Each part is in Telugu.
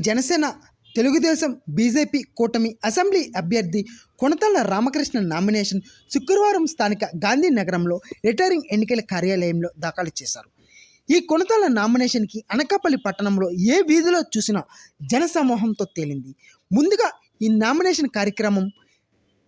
జనసేన, తెలుగుదేశం, బీజేపీ కూటమి అసెంబ్లీ అభ్యర్థి కొనతాళ్ల రామకృష్ణ నామినేషన్ శుక్రవారం స్థానిక గాంధీనగరంలో రిటర్నింగ్ ఎన్నికల కార్యాలయంలో దాఖలు చేశారు. ఈ కొనతాళ్ల నామినేషన్కి అనకాపల్లి పట్టణంలో ఏ వీధిలో చూసినా జనసమూహంతో తేలింది. ముందుగా ఈ నామినేషన్ కార్యక్రమం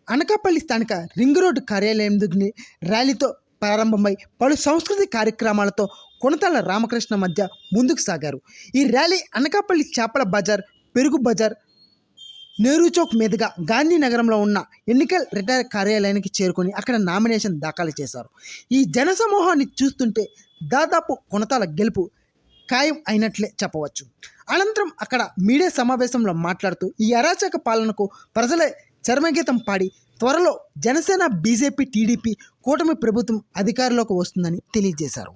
అనకాపల్లి స్థానిక రింగ్ రోడ్డు కార్యాలయం దగ్గర ర్యాలీతో ప్రారంభమై పలు సాంస్కృతిక కార్యక్రమాలతో కొనతాళ్ల రామకృష్ణ మధ్య ముందుకు సాగారు. ఈ ర్యాలీ అనకాపల్లి చేపల బజార్, పెరుగు బజార్, నెహ్రూ చౌక్ మీదుగా గాంధీనగరంలో ఉన్న ఎన్నికల రిటైర్ కార్యాలయానికి చేరుకొని అక్కడ నామినేషన్ దాఖలు చేశారు. ఈ జనసమూహాన్ని చూస్తుంటే దాదాపు కొనతాళ్ల గెలుపు ఖాయం అయినట్లే చెప్పవచ్చు. అనంతరం అక్కడ మీడియా సమావేశంలో మాట్లాడుతూ ఈ అరాచక పాలనకు ప్రజలే చర్మగీతం పాడి త్వరలో జనసేన, బీజేపీ, టీడీపీ కూటమి ప్రభుత్వం అధికారంలోకి వస్తుందని తెలియజేశారు.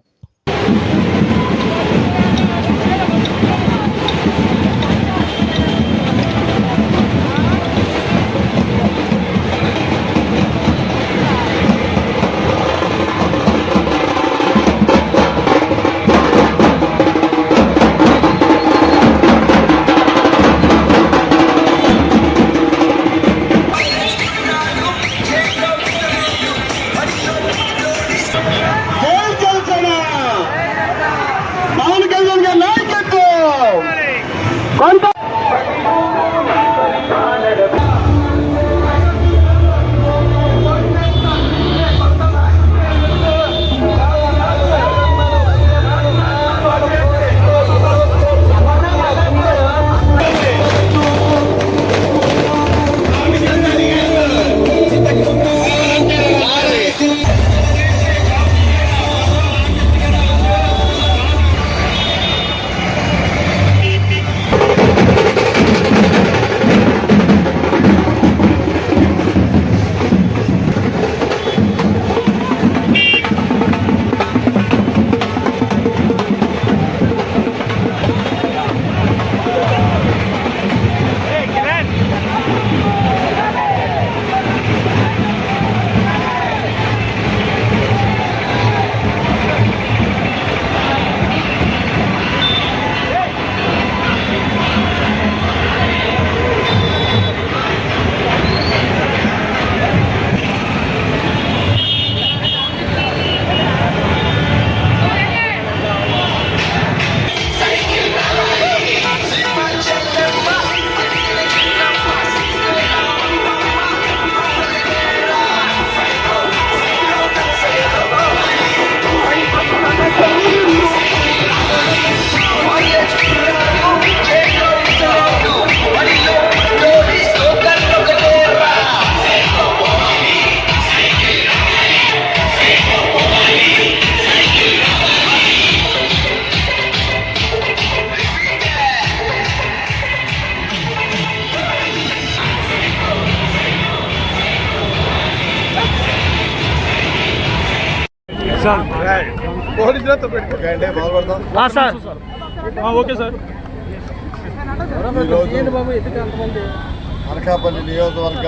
అనకాపల్లి నియోజకవర్గ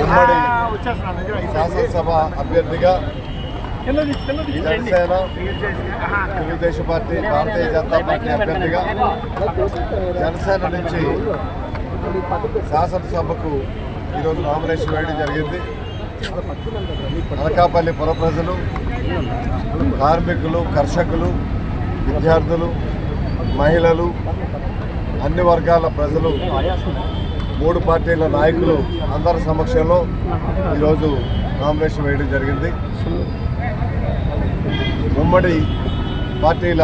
ఉమ్మడి శాసనసభ అభ్యర్థిగా జనసేన, తెలుగుదేశం పార్టీ, భారతీయ జనతా పార్టీ అభ్యర్థిగా జనసేన నుంచి శాసనసభకు ఈరోజు నామినేషన్ వేయడం జరిగింది. అనకాపల్లి పుర ప్రజలు, కార్మికులు, కర్షకులు, విద్యార్థులు, మహిళలు, అన్ని వర్గాల ప్రజలు, మూడు పార్టీల నాయకులు అందరి సమక్షంలో ఈరోజు నామినేషన్ వేయడం జరిగింది. ఉమ్మడి పార్టీల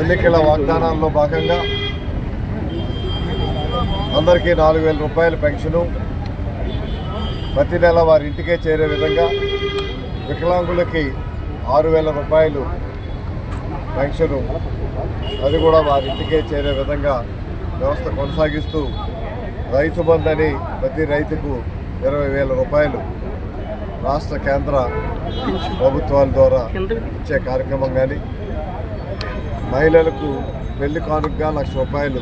ఎన్నికల వాగ్దానాల్లో భాగంగా అందరికీ 4,000 రూపాయల పెన్షను, ప్రతి నెల వారి ఇంటికే చేరే విధంగా వికలాంగులకి 6,000 రూపాయలు పెన్షను, అది కూడా వారి ఇంటికే చేరే విధంగా వ్యవస్థ కొనసాగిస్తూ రైతు బంధు అని ప్రతి రైతుకు 20,000 రూపాయలు రాష్ట్ర, కేంద్ర ప్రభుత్వాల ద్వారా ఇచ్చే కార్యక్రమం కానీ, మహిళలకు పెళ్లి కానుకగా 1,00,000 రూపాయలు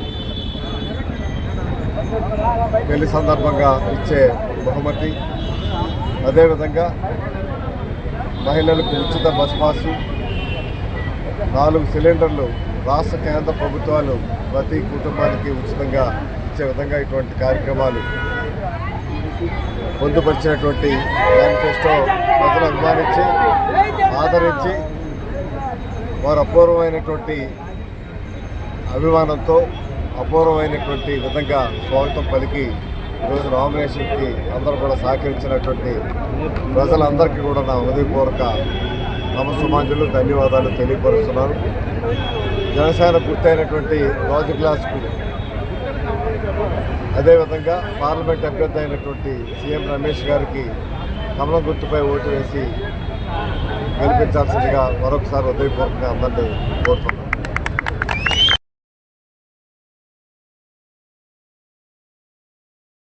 పెళ్లి సందర్భంగా ఇచ్చే బహుమతి, అదేవిధంగా మహిళలకు ఉచిత బస్ పాసు, 4 సిలిండర్లు రాష్ట్ర కేంద్ర ప్రభుత్వాలు ప్రతి కుటుంబానికి ఉచితంగా ఇచ్చే విధంగా ఇటువంటి కార్యక్రమాలు పొందుపరిచినటువంటి మేనిఫెస్టో ప్రజలు అభిమానించి ఆదరించి వారు అపూర్వమైనటువంటి అభిమానంతో అపూర్వమైనటువంటి విధంగా స్వాగతం పలికి ఈరోజు నామినేషన్కి అందరూ కూడా సహకరించినటువంటి ప్రజలందరికీ కూడా నా హృదయపూర్వక నమస్సుమాంజలు ధన్యవాదాలు తెలియపరుస్తున్నాను. జనసేన పూర్తయినటువంటి రోజు క్లాస్కు అదేవిధంగా పార్లమెంట్ అభ్యర్థి అయినటువంటి సీఎం రమేష్ గారికి కమలం గుర్తుపై ఓటు వేసి గెలిపించాల్సిందిగా మరొకసారి హృదయపూర్వకంగా అందరినీ కోరుతున్నాను.